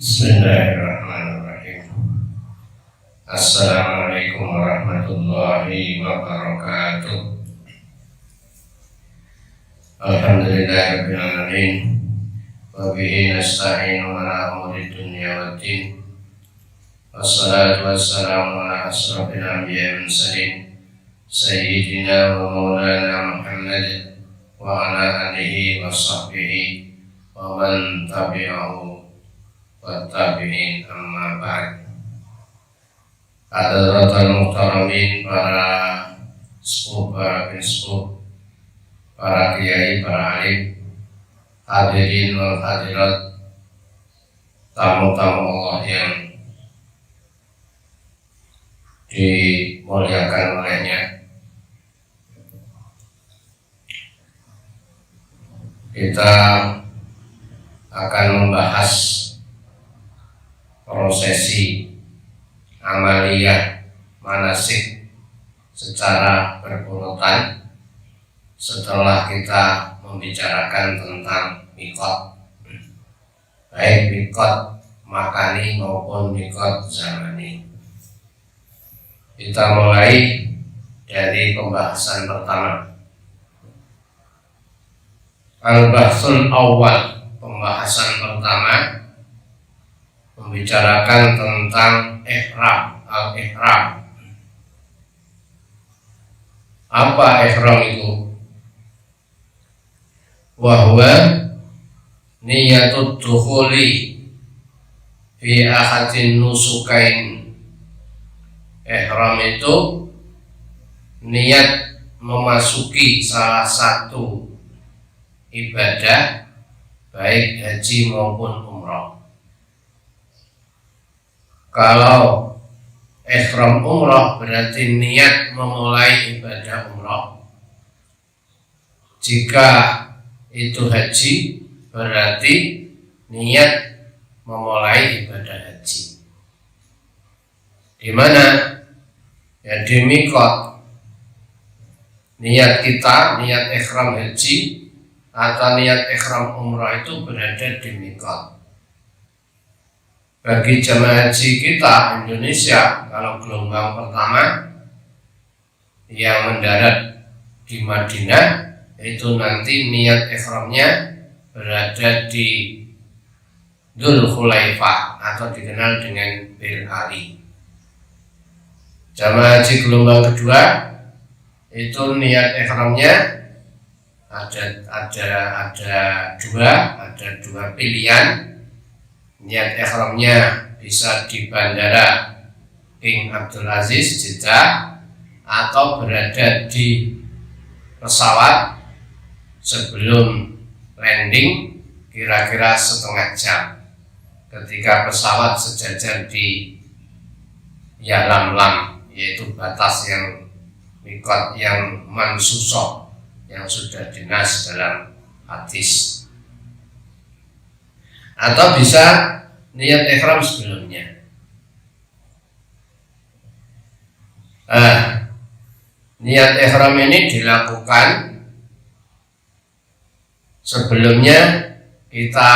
Bismillahirrahmanirrahim. Assalamualaikum warahmatullahi wabarakatuh. Alhamdulillahirabbil alamin. Wa bihi nasta'inu ala umuri dunya waddin. Wassalatu wassalamu ala asrofil anbiya'i wal mursalin sayyidina wa maulana Muhammad wa ala alihi wa sahbihi wa man tabi'ahu wa tabi'in, amma ba'd. Hadratul muhtaramin, para sepuh, para biskup, para kiai, para alim, hadirin wal hadirat, tamu-tamu Allah yang dimuliakan olehnya. Kita akan membahas prosesi amaliyah manasik secara berurutan setelah kita membicarakan tentang miqat, baik miqat makani maupun miqat zamani. Kita mulai dari pembahasan pertama. Al-bahsul awal, pembahasan pertama membicarakan tentang ihram, al-ihram. Apa ihram itu? Wahwa niyatud dukhuli fi ahadin nusukain. Ihram itu niat memasuki salah satu ibadah, baik haji maupun umrah. Kalau ihram umrah berarti niat memulai ibadah umrah. Jika itu haji berarti niat memulai ibadah haji. Di mana? Ya di miqat. Niat kita, niat ihram haji atau niat ihram umrah itu berada di miqat. Bagi jemaah haji kita Indonesia, kalau gelombang pertama yang mendarat di Madinah, itu nanti niat ihramnya berada di Dzul Khulaifah atau dikenal dengan Bir Ali. Jemaah haji gelombang kedua itu niat ihramnya ada dua pilihan. Niat ihramnya bisa di Bandara King Abdul Aziz Jeddah atau berada di pesawat sebelum landing kira-kira setengah jam ketika pesawat sejajar di Yalamlam, yaitu batas yang miqat yang mansusoh yang sudah dinas dalam hadis. Atau bisa niat ihram sebelumnya. Niat ihram ini dilakukan sebelumnya. Kita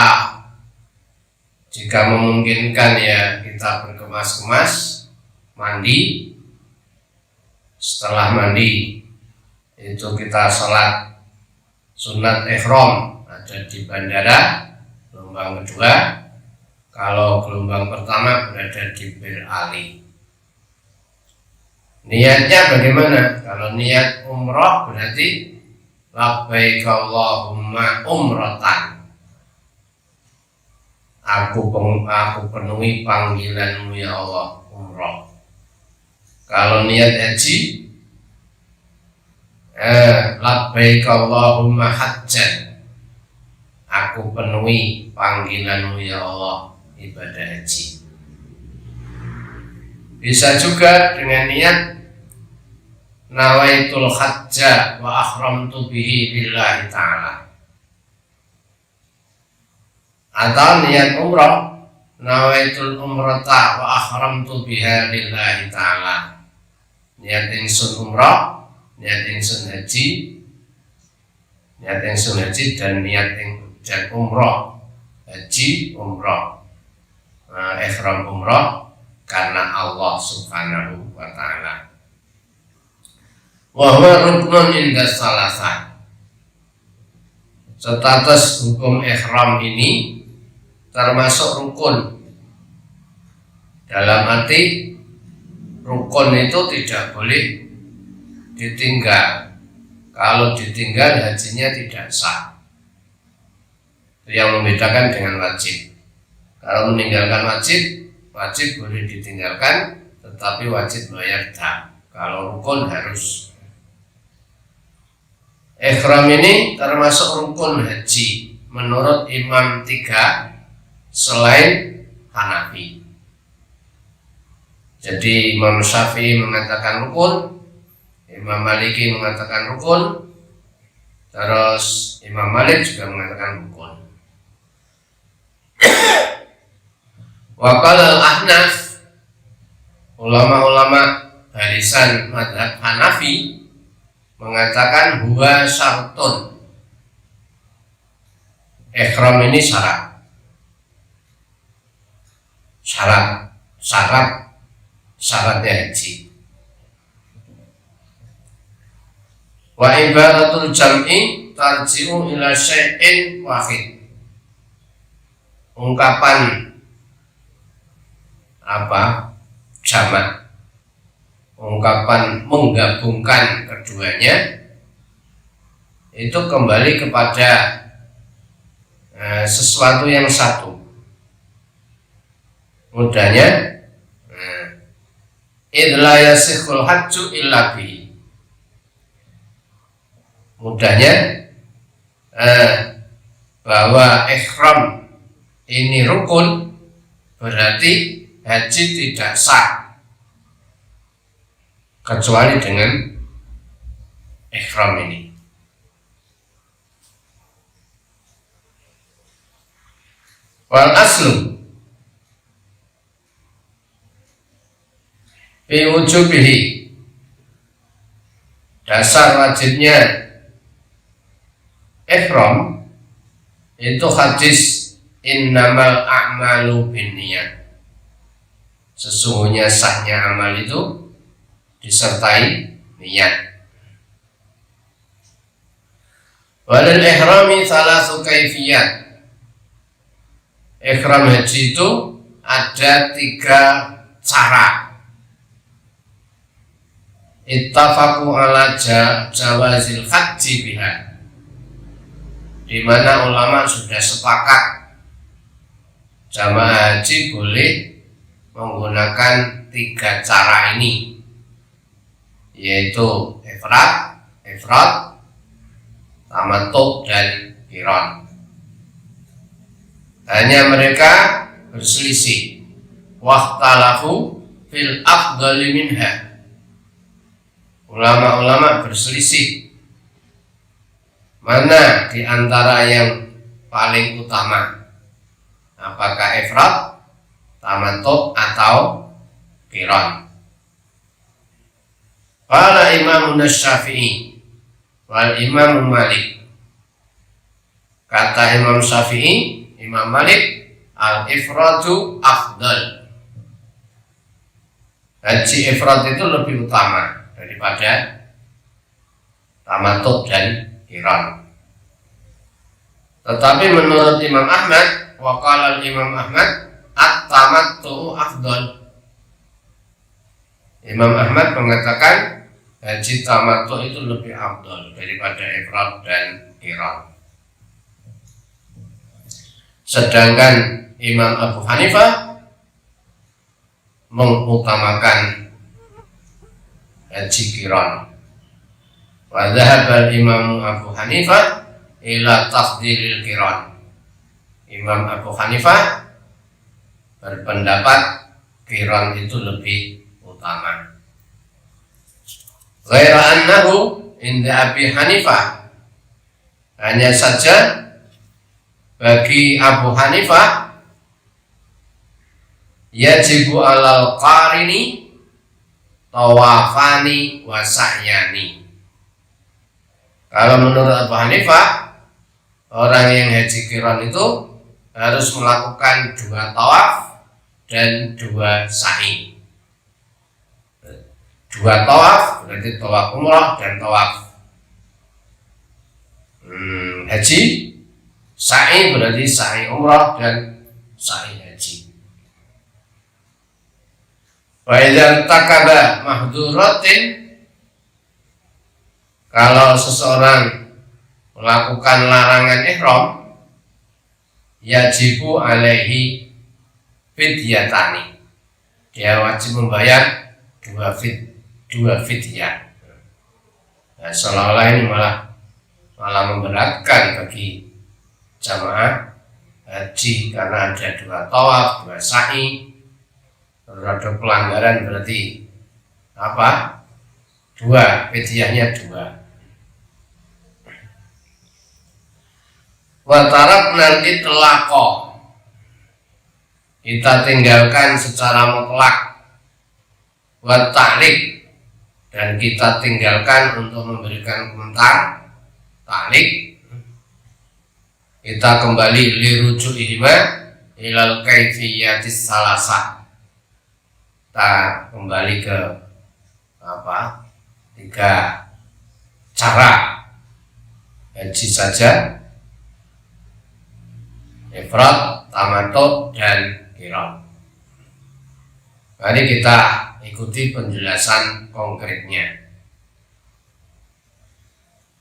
jika memungkinkan ya kita berkemas-kemas, mandi. Setelah mandi itu kita sholat sunat ihram ada di bandara. Gelombang kedua, kalau gelombang pertama berada di Bir Ali. Niatnya bagaimana? Kalau niat umrah berarti labbaik Allahumma umratan. Aku penuhi panggilanmu ya Allah, umrah. Kalau niat haji, labbaik Allahumma hajjan. Aku penuhi panggilanmu ya Allah, ibadah haji. Bisa juga dengan niat nawaitul hajja wa ahramtu bihi lillahi ta'ala. Atau niat umrah, nawaitul umrata wa ahramtu biha lillahi ta'ala. Niat ingsun umrah, niat ingsun haji, dan niat dan umrah, haji umrah. ihram umrah karena Allah Subhanahu wa taala. Wa huwa ruknun inda salasah. Status hukum ihram ini termasuk rukun. Dalam arti rukun itu tidak boleh ditinggal. Kalau ditinggal hajinya tidak sah. Itu yang membedakan dengan wajib. Kalau meninggalkan wajib boleh ditinggalkan, tetapi wajib bayar dam. Kalau rukun harus. Ihram ini termasuk rukun haji menurut Imam 3 selain Hanafi. Jadi Imam Syafi'i mengatakan rukun, Imam Maliki mengatakan rukun, terus Imam Malik juga mengatakan rukun. Waqala al-Ahnaf, ulama-ulama barisan mazhab Hanafi mengatakan huwa syartun. Ihram ini syaratnya haji. Wa ibaratul jam'i tarji'u ila syai'in wahid. Ungkapan jamak, ungkapan menggabungkan keduanya itu kembali kepada sesuatu yang satu. Mudahnya idla yasikhul hajju illa bihi. Mudahnya bahwa ihram ini rukun, berarti haji tidak sah kecuali dengan ihram ini. Wal aslu fi wujubihi, dasar wajibnya ihram itu hadis innamal a'malu binniyat. Sesungguhnya sahnya amal itu disertai niat. Walil ihrami thalathu kaifiyat. Ihram haji itu ada 3 cara. Ittafaqu ala jawazil haji biha, di mana ulama sudah sepakat jamaah haji boleh menggunakan 3 cara ini, yaitu ifrad, tamattu dan qiran. Hanya mereka berselisih, waqtalafu fil afdali minha. Ulama-ulama berselisih mana di antara yang paling utama, apakah ifrad, tamattu atau qiran. Qala Imam Syafi'i wal Imam Malik. Kata Imam Syafi'i, Imam Malik, al-ifradu afdal. Haji ifrad itu lebih utama daripada tamattu dan qiran. Tetapi menurut Imam Ahmad, waqala Imam Ahmad, at-tamattu afdal. Imam Ahmad mengatakan haji tamattu itu lebih afdal daripada ifrad dan qiran. Sedangkan Imam Abu Hanifah mengutamakan haji qiran. Wa dhahaba Imam Abu Hanifah ila tafdilil qiran. Imam Abu Hanifah berpendapat qiran itu lebih utama. Ghaira annahu inda Abi Hanifah, hanya saja bagi Abu Hanifah yajibu alal qarini tawafani wa sa'yani. Kalau menurut Abu Hanifah, orang yang haji qiran itu harus melakukan 2 tawaf dan 2 sa'i. 2 tawaf berarti tawaf umrah dan tawaf haji. Sa'i berarti sa'i umrah dan sa'i haji. Wa idza takaba mahduratin, kalau seseorang melakukan larangan ihram, yajibu alaihi fidyatani, dia wajib membayar 2 fidyah. Nah, seolah-olah ini malah memberatkan bagi jamaah haji karena ada 2 tawaf, 2 sa'i, terus ada pelanggaran berarti apa? 2, fidyahnya 2. Watarak nanti telako, kita tinggalkan secara mutlak. Watalik, dan kita tinggalkan untuk memberikan komentar. Talik, kita kembali liruju'ihima ilal kaifiyatis salasa, kita kembali ke 3 cara haji saja: ifrad, tamattu, dan qiran. Mari kita ikuti penjelasan konkretnya.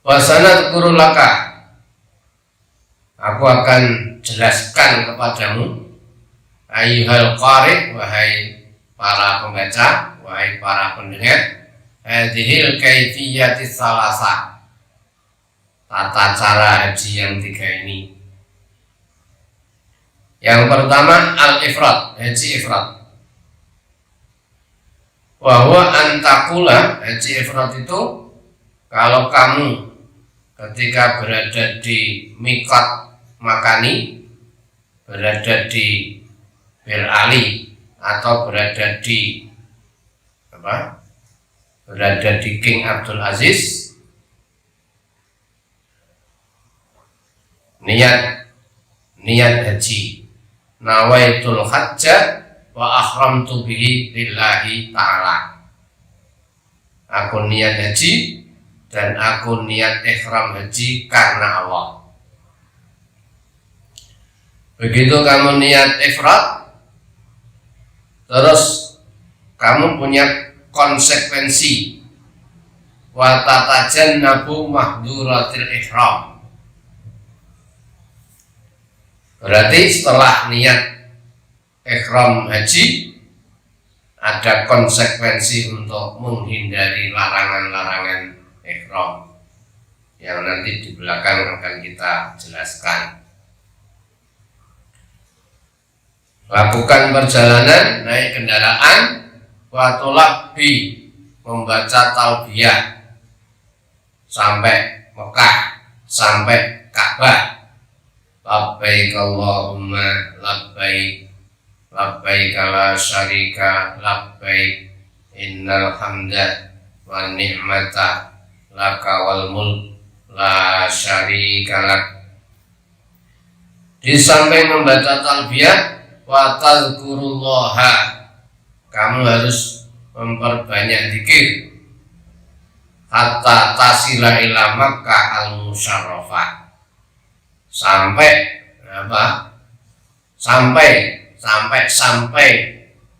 Wasana kurulaka, aku akan jelaskan kepadamu, ayyuhal qari, wahai para pembaca, wahai para pendengar, hadhil kaifiyatis salasa, tata cara haji yang 3 ini. Yang pertama al-ifrad, haji ifrad. Bahwa antakula, haji ifrad itu kalau kamu ketika berada di miqat makani, berada di Bir Ali, atau berada di berada di King Abdul Aziz, niat haji, nawaitul hajja wa ahramtu bihi lillahi ta'ala, aku niat haji dan aku niat ihram haji karena Allah. Begitu kamu niat ifrad, terus kamu punya konsekuensi, wa tatajannabu mahduratil ihram. Berarti setelah niat ihram haji, ada konsekuensi untuk menghindari larangan-larangan ihram yang nanti di belakang akan kita jelaskan. Lakukan perjalanan, naik kendaraan, wa tulabbi, membaca talbiyah sampai Mekah, sampai Ka'bah. Labbaik Allahumma labbaik, labbaik la syarika labbaik, innal hamda wan ni'mata laka wal mulk la syarika lak. Di samping membaca talbiyah, wa tadhkurullaha, kamu harus memperbanyak zikir, hatta tasila ila Makkah al-musyarrafah, sampai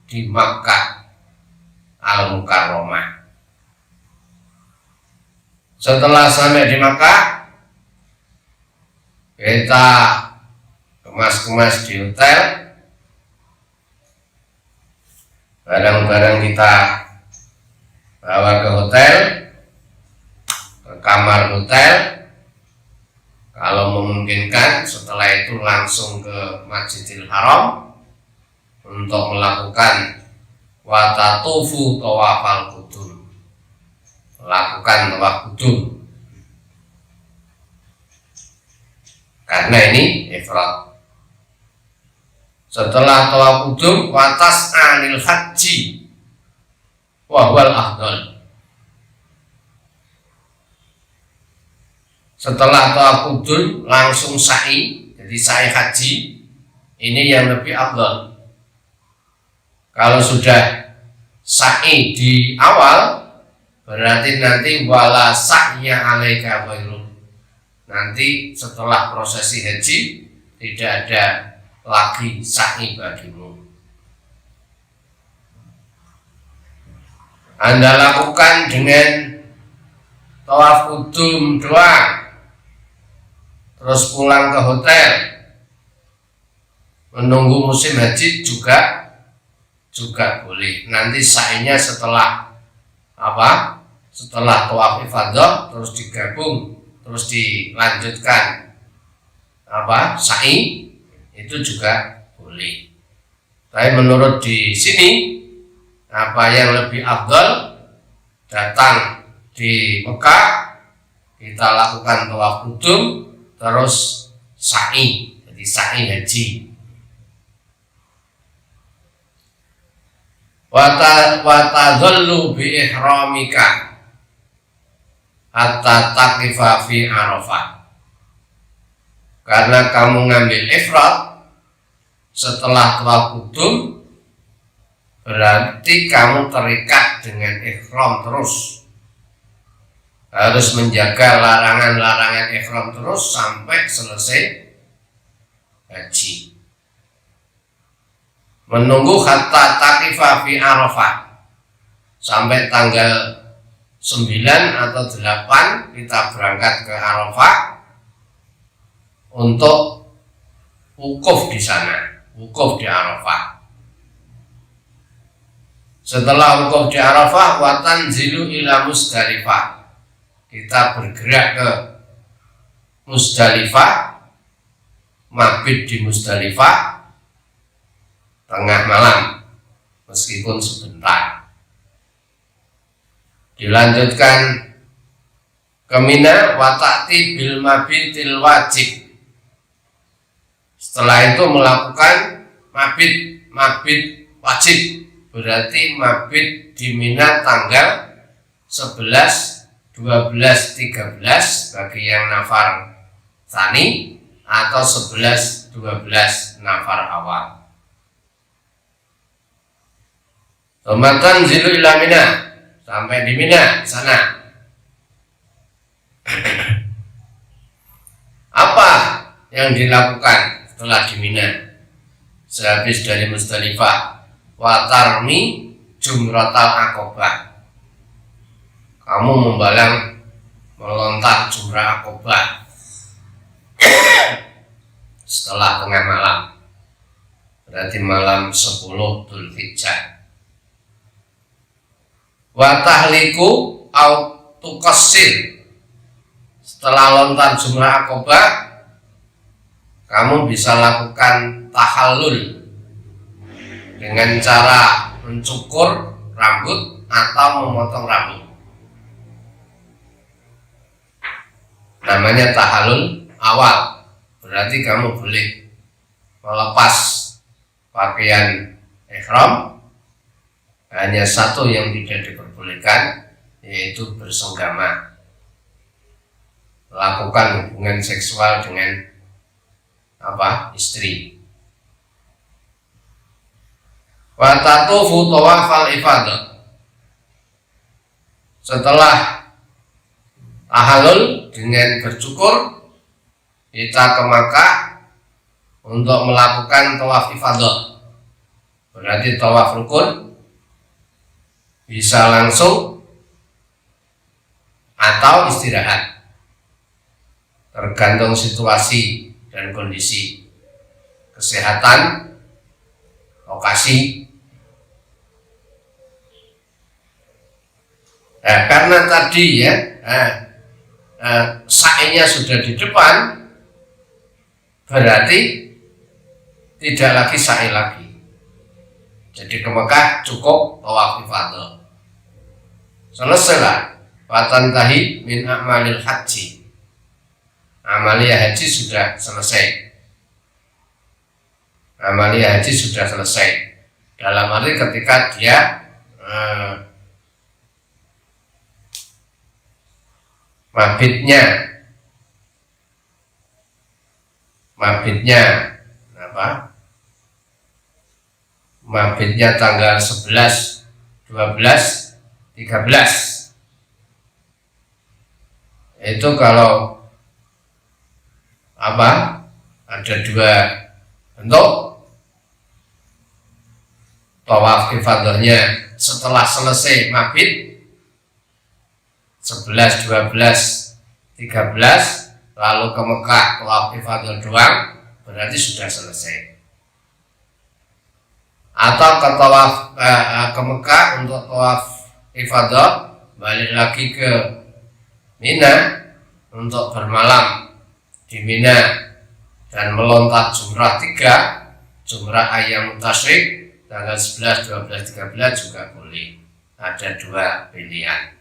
di Makkah al-Mukarramah. Setelah sampai di Makkah, kita kemas-kemas di hotel, barang-barang kita bawa ke hotel, ke kamar hotel. Kalau memungkinkan, setelah itu langsung ke Masjidil Haram untuk melakukan watatufu tawafal qudum, melakukan tawaf qudum, karena ini ifrad. Setelah tawaf qudum, watas anil haji wa huwal afdal. Setelah tawaf qudum langsung sa'i, jadi sa'i haji, ini yang lebih afdal. Kalau sudah sa'i di awal, berarti nanti wala sa'ya alaika ghairu. Nanti setelah prosesi haji tidak ada lagi sa'i bagimu. Anda lakukan dengan tawaf qudum doang, terus pulang ke hotel menunggu musim haji juga boleh. Nanti sa'inya setelah apa? Setelah tawaf ifadah terus digabung, terus dilanjutkan apa? Sa'i itu juga boleh. Tapi menurut di sini apa yang lebih afdal, datang di Mekah kita lakukan tawaf qudum terus sa'i, jadi sa'i haji. Wa tadhallu bi ihramika hatta taqifa fi Arafah. Karena kamu ngambil ifrat setelah tawaf qudum, berarti kamu terikat dengan ihram terus, harus menjaga larangan-larangan ihram terus sampai selesai haji. Menunggu hatta taqifa fi Arafah, sampai tanggal 9 atau 8 kita berangkat ke Arafah untuk wukuf di sana, wukuf di Arafah. Setelah wukuf di Arafah, wa tanzilu ila Musdalifah, kita bergerak ke Musdalifah, mabit di Musdalifah tengah malam meskipun sebentar. Dilanjutkan ke Mina, wa ta'ti bil mabitil wajib. Setelah itu melakukan mabit wajib, berarti mabit di Mina tanggal 11, 12, 13 bagi yang nafar tsani, atau 11, 12 nafar awal. Tomatan zilu ila Mina, sampai di Mina di sana. Apa yang dilakukan setelah di Mina? Sehabis dari Musdalifah, wa tarmi jumratal aqobah, kamu melontar jumrah aqobah setelah tengah malam, berarti malam 10 Dzulhijjah. Wa tahliku au tuqassir, setelah lontar jumrah aqobah kamu bisa lakukan tahallul dengan cara mencukur rambut atau memotong rambut. Namanya tahallul awal, berarti kamu boleh melepas pakaian ihram. Hanya satu yang tidak diperbolehkan, yaitu bersenggama, lakukan hubungan seksual dengan istri. Wa tatufu tawafal ifadah, setelah tahallul dengan bercukur kita ke Makkah untuk melakukan tawaf ifadah, berarti tawaf rukun. Bisa langsung atau istirahat, tergantung situasi dan kondisi kesehatan, lokasi. Karena tadi sa'inya sudah di depan, berarti tidak lagi sa'i lagi. Jadi ke Mekah cukup tawaf ifadah. Selesailah watantahi min a'malil haji, amalia haji sudah selesai. Amalia haji sudah selesai dalam arti ketika dia mabitnya mabitnya tanggal 11, 12, 13. Itu kalau apa? Ada dua bentuk. Tawaf ifadahnya setelah selesai mabit 11, 12, 13, lalu ke Mekah tawaf ifadah doang, berarti sudah selesai. Atau ke tawaf ke Mekah untuk tawaf ifadah, balik lagi ke Mina untuk bermalam di Mina dan melontar jumrah 3, jumrah Ayyamut Tasyrik tanggal 11, 12, 13 juga boleh. Ada dua pilihan.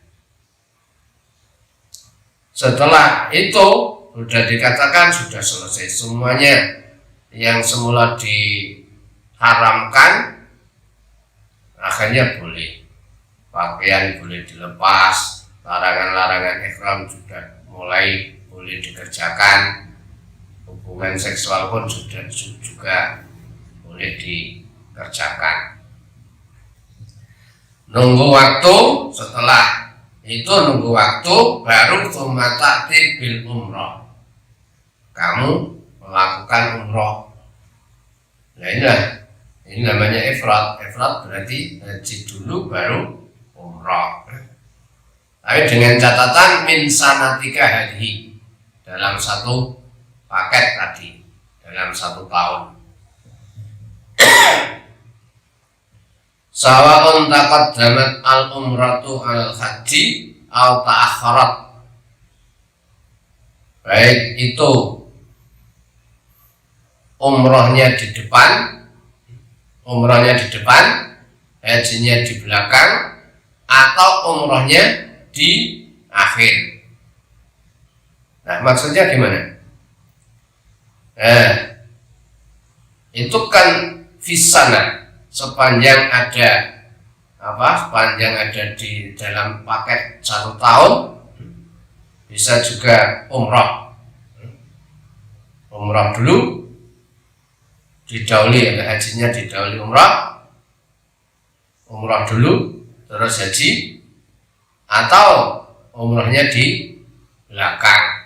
Setelah itu sudah dikatakan sudah selesai semuanya yang semula diharamkan, akhirnya boleh. Pakaian boleh dilepas, larangan-larangan ihram sudah mulai boleh dikerjakan, hubungan seksual pun sudah juga boleh dikerjakan. Nunggu waktu, setelah itu nunggu waktu baru tumatati bil umroh. Kamu melakukan umroh. Nah ini namanya ifrad. Ifrad berarti haji dulu baru umroh. Tapi dengan catatan min sanatika hadhi, dalam satu paket tadi, dalam 1 tahun. Sawa'un taqaddamat al-umratu al-haji atau ta'akharat. Baik itu umrohnya di depan, hajinya di belakang, atau umrohnya di akhir. Nah, maksudnya gimana? Nah, itu kan fisana, sepanjang ada di dalam paket 1 tahun, bisa juga umroh dulu, didahului, hajinya didahului umroh dulu terus haji, atau umrohnya di belakang.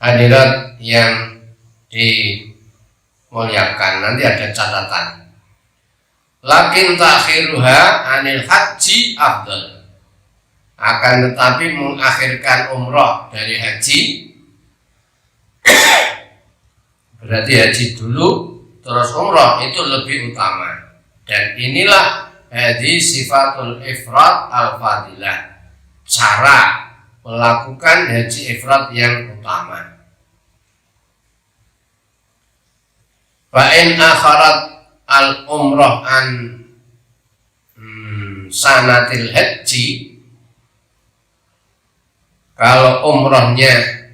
Hadirat yang dimuliakan, nanti ada catatan. Lakin takhiruha anil haji afdal. Akan tetapi mengakhirkan umroh dari haji, berarti haji dulu terus umroh, itu lebih utama. Dan inilah hadis sifatul ifrad al-fadilah, cara melakukan haji ifrad yang utama. Fa'in akharat al-umroh an sanatil haji, kalau umrohnya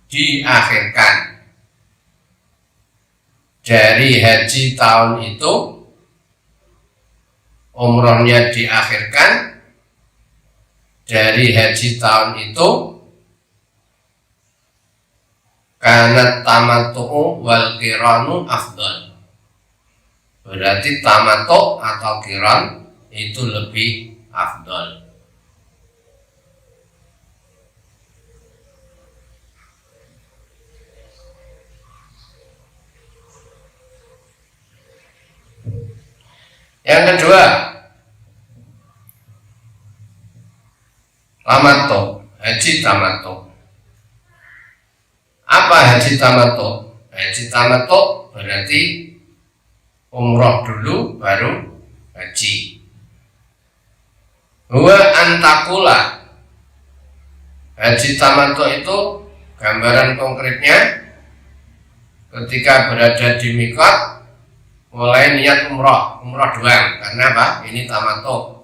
diakhirkan dari haji tahun itu, umrohnya diakhirkan dari haji tahun itu, karena tamattu wal qiranu afdal, berarti tamattu atau qiran itu lebih afdal. Yang kedua, tamattu, haji tamattu. Apa haji tamattu? Haji tamattu berarti umroh dulu baru haji. Huwa antakula, haji tamattu itu gambaran konkretnya ketika berada di mikot, mulai niat umroh doang. Karena apa? Ini tamattu.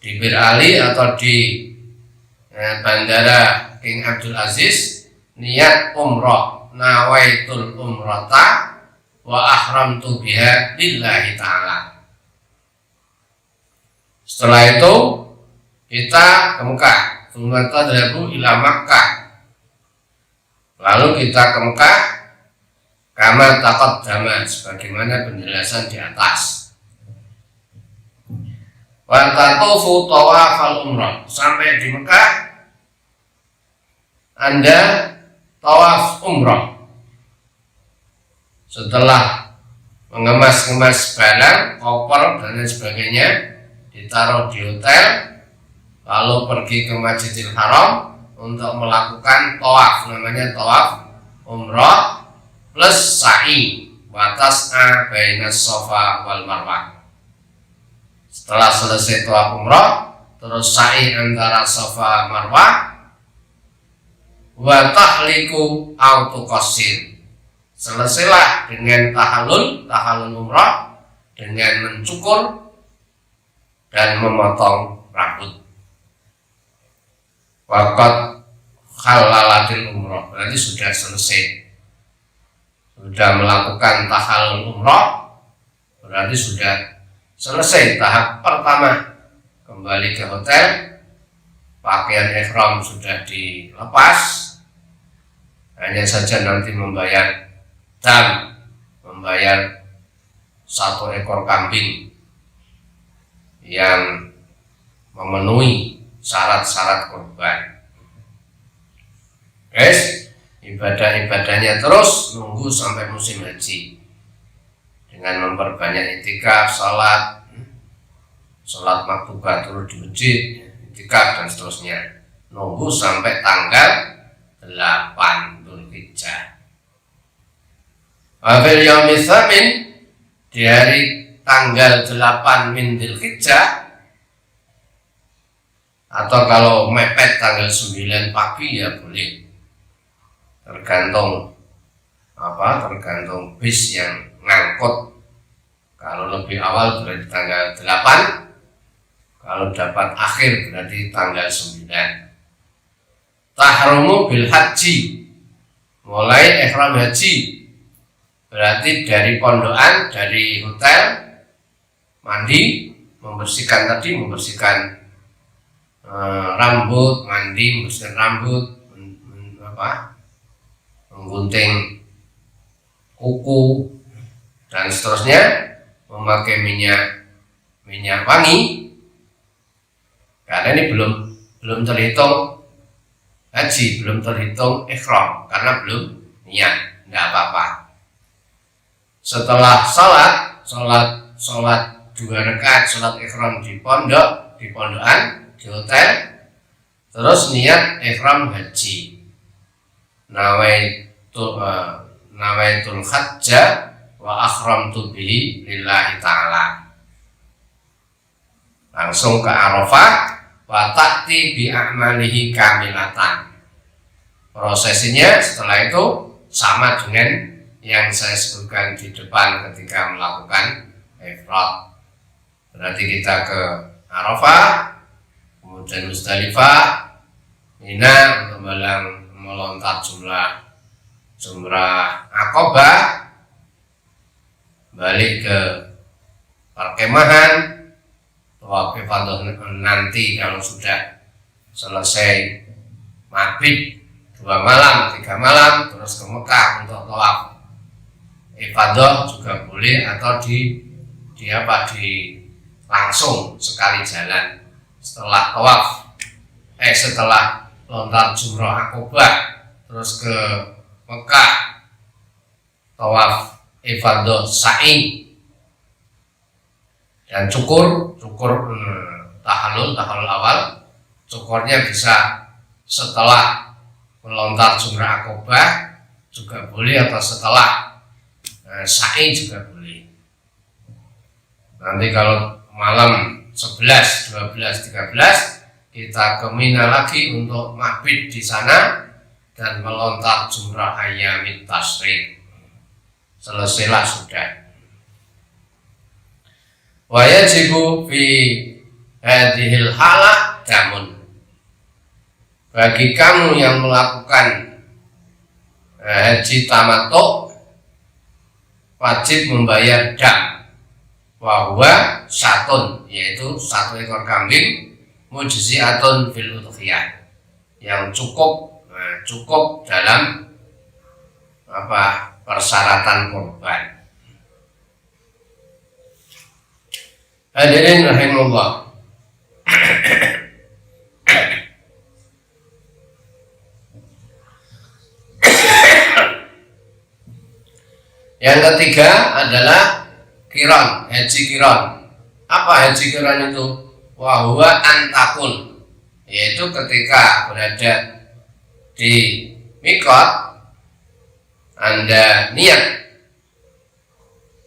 Di Bir Ali atau di Bandara King Abdul Aziz, niat umroh, nawaitul umrata wa ahramtu biha lillahi ta'ala. Setelah itu kita ke Mekah, tsumma tadhabu ila Makkah, lalu kita ke Mekah, kama taqaddama, sebagaimana penjelasan di atas. Wa tatufu tawafal umrah, sampai di Mekah Anda tawaf umrah. Setelah mengemas-ngemas barang, koper dan lain sebagainya, ditaruh di hotel, lalu pergi ke Masjidil Haram untuk melakukan tawaf, namanya tawaf umrah plus sa'i wa tas'a bainas Safa wal Marwah. Setelah selesai tawaf umrah, terus sa'i antara Safa Marwah, wa tahliku au tuqassir. Selesailah dengan tahallul umrah, dengan mencukur dan memotong rambut. Waqad halalatil umrah, berarti sudah selesai, sudah melakukan tahallul umrah, berarti sudah selesai tahap pertama. Kembali ke hotel, pakaian ihram sudah dilepas, hanya saja nanti membayar dam, membayar 1 ekor kambing yang memenuhi syarat-syarat kurban. Guys, ibadah-ibadahnya terus nunggu sampai musim haji, dengan memperbanyak itikaf, sholat maktubah turun di masjid, itikaf dan seterusnya, nunggu sampai tanggal 8 Dzulhijjah. Wafil yaumil tsamin, di hari tanggal 8 min Dzulhijjah, atau kalau mepet tanggal 9 pagi ya boleh, tergantung bis yang ngangkut. Kalau lebih awal berarti tanggal 8, kalau dapat akhir berarti tanggal 9. Tahrumu bil haji, mulai ihram haji, berarti dari pondokan, dari hotel, mandi, membersihkan rambut, mandi, membersihkan rambut, menggunting kuku dan seterusnya, memakai minyak wangi, karena ini belum terhitung haji, belum terhitung ihram, karena belum niat, tidak apa-apa. Setelah sholat 2 rakaat sholat ihram di pondokan, di hotel, terus niat ihram haji, nawaitul hajja wa akhramtu bihi lillahi ta'ala, langsung ke Arafah, wa ta'ti bi a'malihi kamilatan. Prosesinya setelah itu sama dengan yang saya sebutkan di depan ketika melakukan ifrad. Berarti kita ke Arafah, kemudian Musdalifah, Mina untuk melontar jumrah Aqabah, balik ke perkemahan, tawaf ifadah nanti kalau sudah selesai mabit 2 malam 3 malam, terus ke Mekah untuk tawaf ifadah juga boleh, atau di langsung sekali jalan setelah lontar jumrah Aqabah, terus ke Mekah tawaf ifadah sa'i dan cukur tahallul awal. Cukurnya bisa setelah melontar jumrah Aqabah juga boleh, atau setelah sa'i juga boleh. Nanti kalau malam 11, 12, 13 kita ke Mina lagi untuk mabit di sana dan melontar jumrah ayyamit tasyrik. Selesailah sudah. Wa yajibu fi hadhil halah damun. Bagi kamu yang melakukan haji tamattu, wajib membayar dam, wa huwa syatun, yaitu 1 ekor kambing, mujzi'atun fil udhiyah, yang cukup, cukup dalam persyaratan kurban. Hadirin rahimahullah. Yang ketiga adalah qiran, haji qiran. Apa haji qiran itu? Wa huwa antakul, yaitu ketika berada di miqat Anda niat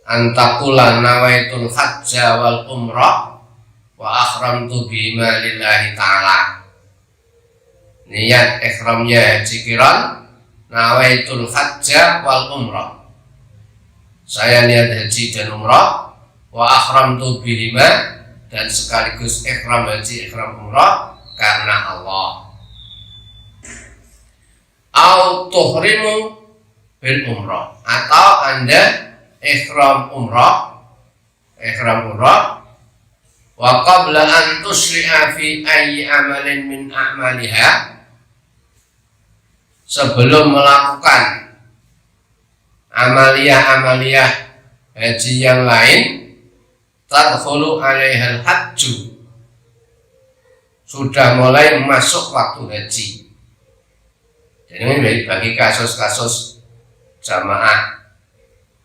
antakula nawaitul hajja wal umrah wa akhramtu bima lillahi ta'ala. Niat ikhramnya haji qiran, nawaitul hajja wal umrah, saya niat haji dan umrah, wa akhramtu bihima, dan sekaligus ikhram haji ikhram umrah karena Allah. Au tuhrimu bil umrah, atau Anda ikhram umrah wa qabla an tusri'a fi ayyi amalin min a'maliha, sebelum melakukan amaliyah haji yang lain, tadkhulu alaihal hajju, sudah mulai masuk waktu haji. Jadi ini bagi kasus-kasus jamaah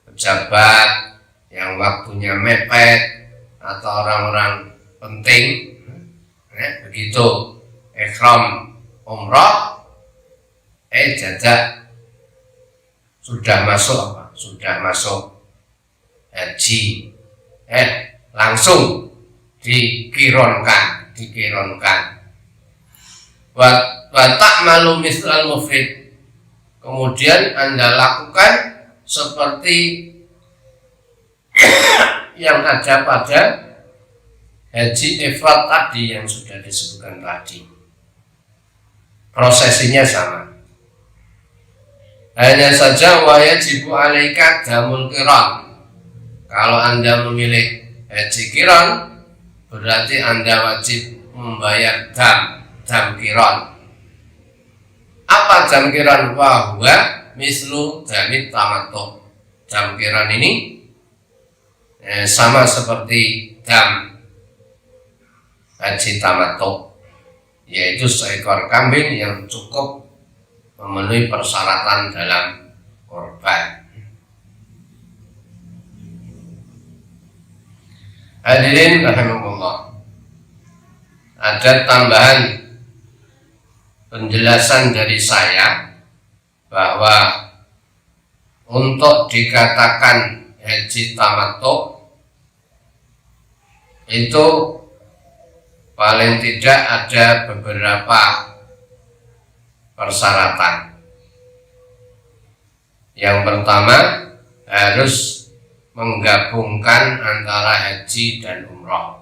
pejabat yang waktunya mepet atau orang-orang penting, begitu ikhram umrah, jajak sudah masuk haji, langsung dikironkan. Wa ta'malu mithlal mufrid, kemudian Anda lakukan seperti yang ada pada haji ifrad tadi yang sudah disebutkan tadi. Prosesinya sama. Hanya saja wa yajibu alaika damul qiran. Kalau Anda memilih haji qiran, berarti Anda wajib membayar dam qiran. Apa dam qiran? Wa huwa mislu damit tamattu. Dam qiran ini sama seperti dam haji tamattu, yaitu seekor kambing yang cukup memenuhi persyaratan dalam kurban. Hadirin rahimakumullah, ada tambahan penjelasan dari saya bahwa untuk dikatakan haji tamattu itu paling tidak ada beberapa persyaratan. Yang pertama, harus menggabungkan antara haji dan umrah.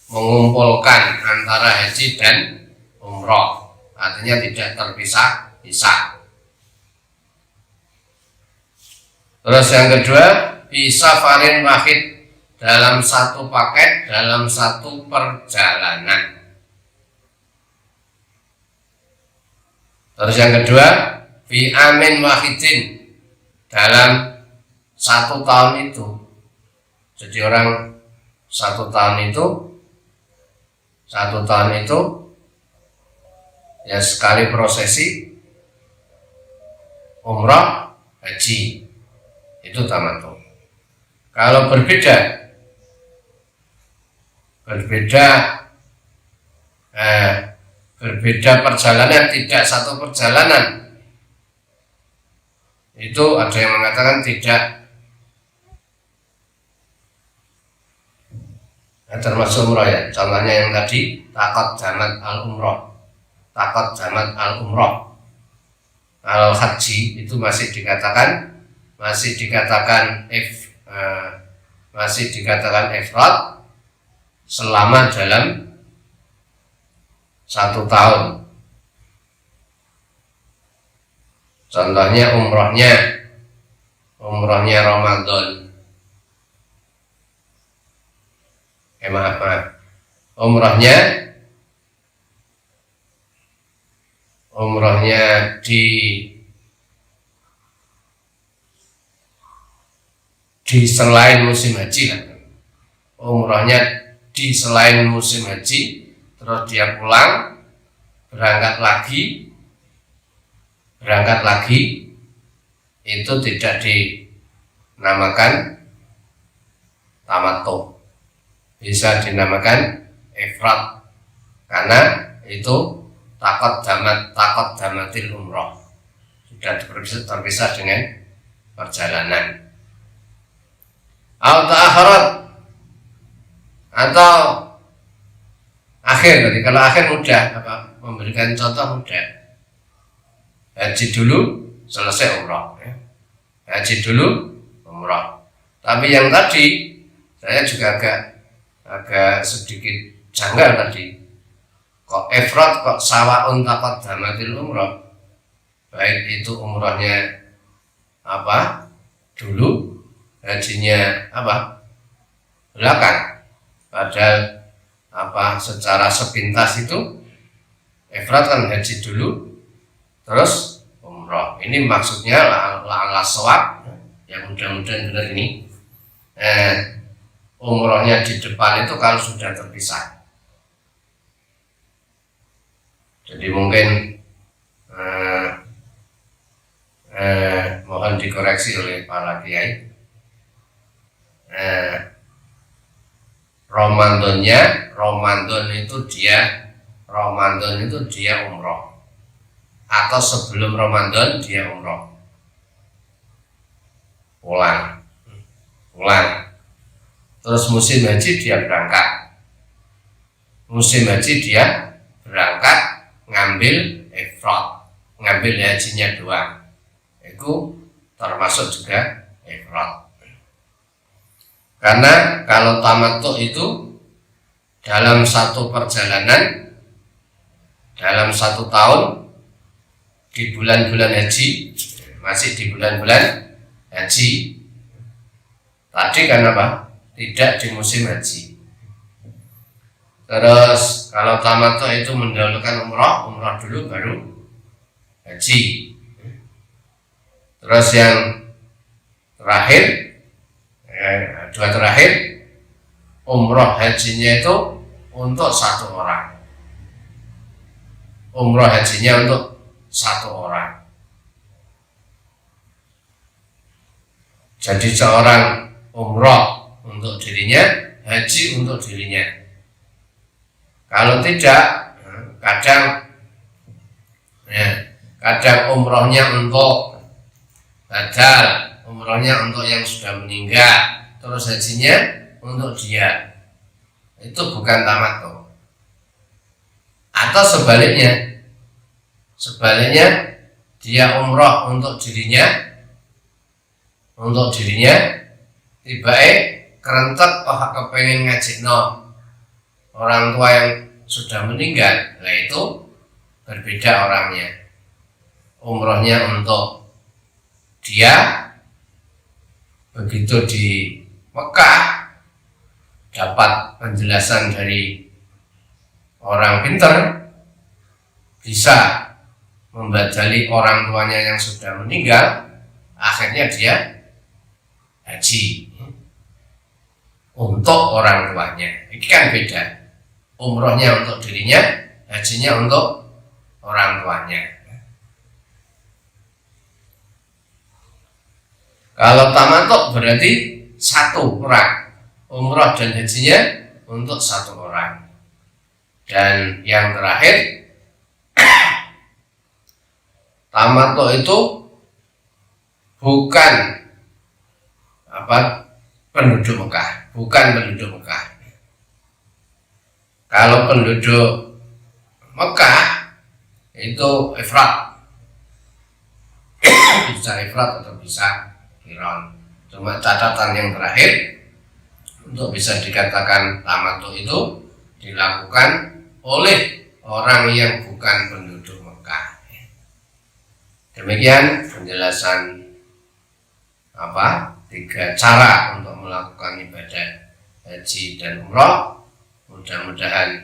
Mengumpulkan antara haji dan umrah, artinya tidak terpisah-pisah. Terus yang kedua, bisa safarin wahid, dalam satu paket, dalam satu perjalanan. Terus yang kedua, fi amin wahidin, dalam satu tahun itu. Jadi orang satu tahun itu ya sekali prosesi umrah haji, itu tamattu. Kalau berbeda perjalanan, tidak satu perjalanan, itu ada yang mengatakan tidak termasuk umrah ya. Contohnya yang tadi takot jamat al umrah, al haji, itu masih dikatakan ifrad selama dalam satu tahun. Contohnya umrohnya Ramadan, maaf. Umrohnya di selain musim haji kan. Umrohnya di selain musim haji, terus dia pulang berangkat lagi itu tidak dinamakan tamattu, bisa dinamakan ifrad, karena itu takot damatil umroh, sudah terpisah dengan perjalanan. Atau akhir tadi, kalau akhir mudah, memberikan contoh mudah. Haji dulu selesai umroh, ya. Haji dulu umroh. Tapi yang tadi saya juga agak sedikit janggal tadi. Kok ifrad, kok sawaun takot damatil umroh, baik itu umrohnya dulu, hajinya belakang. Padahal secara sepintas itu ifrad kan haji dulu terus umroh. Ini maksudnya ala shawab, yang mudah-mudahan benar ini. Umrohnya di depan itu kalau sudah terpisah. Jadi mungkin mohon dikoreksi oleh para kiai. Ramadan itu dia umroh, atau sebelum Ramadan dia umroh, pulang. Terus musim haji dia berangkat ngambil ifrad, ngambil hajinya doang, itu termasuk juga ifrad. Karena kalau tamattu itu dalam satu perjalanan, dalam satu tahun, di bulan-bulan haji, masih di bulan-bulan haji. Tadi kan tidak di musim haji. Terus kalau tamattu itu mendahulukan umroh dulu baru haji. Terus yang terakhir, dua terakhir, umroh hajinya itu untuk satu orang. Jadi seorang umroh untuk dirinya, haji untuk dirinya. Kalau tidak, kadang umrohnya untuk badal, umrohnya untuk yang sudah meninggal, terus hajinya untuk dia. Itu bukan tamattu. Atau sebaliknya dia umroh untuk dirinya, tiba-tiba kerentek kepengen ngajikno orang tua yang sudah meninggal. Nah itu berbeda orangnya. Umrohnya untuk dia, begitu di Mekah dapat penjelasan dari orang pinter, bisa membadali orang tuanya yang sudah meninggal, akhirnya dia haji untuk orang tuanya. Ini kan beda. Umrohnya untuk dirinya, hajinya untuk orang tuanya. Kalau tamattu berarti satu orang, umroh dan hajinya untuk satu orang. Dan yang terakhir, tamattu itu bukan penduduk Mekah, Kalau penduduk Mekah itu ifrad, bisa ifrad atau bisa qiran. Cuma catatan yang terakhir, untuk bisa dikatakan tamattu itu dilakukan oleh orang yang bukan penduduk Mekah. Demikian penjelasan 3 cara untuk melakukan ibadah haji dan umroh. mudah-mudahan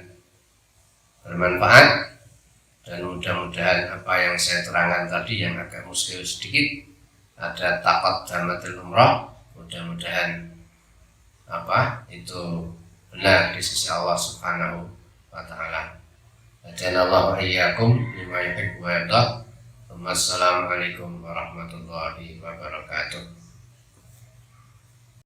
bermanfaat, dan mudah-mudahan apa yang saya terangkan tadi yang agak muskil sedikit, ada taqaddamatul umrah, mudah-mudahan itu benar di sisi Allah Subhanahu wa taala. Ajanallahu wa iyyakum lima yuhibbu wa yardah. Wassalamualaikum warahmatullahi wabarakatuh.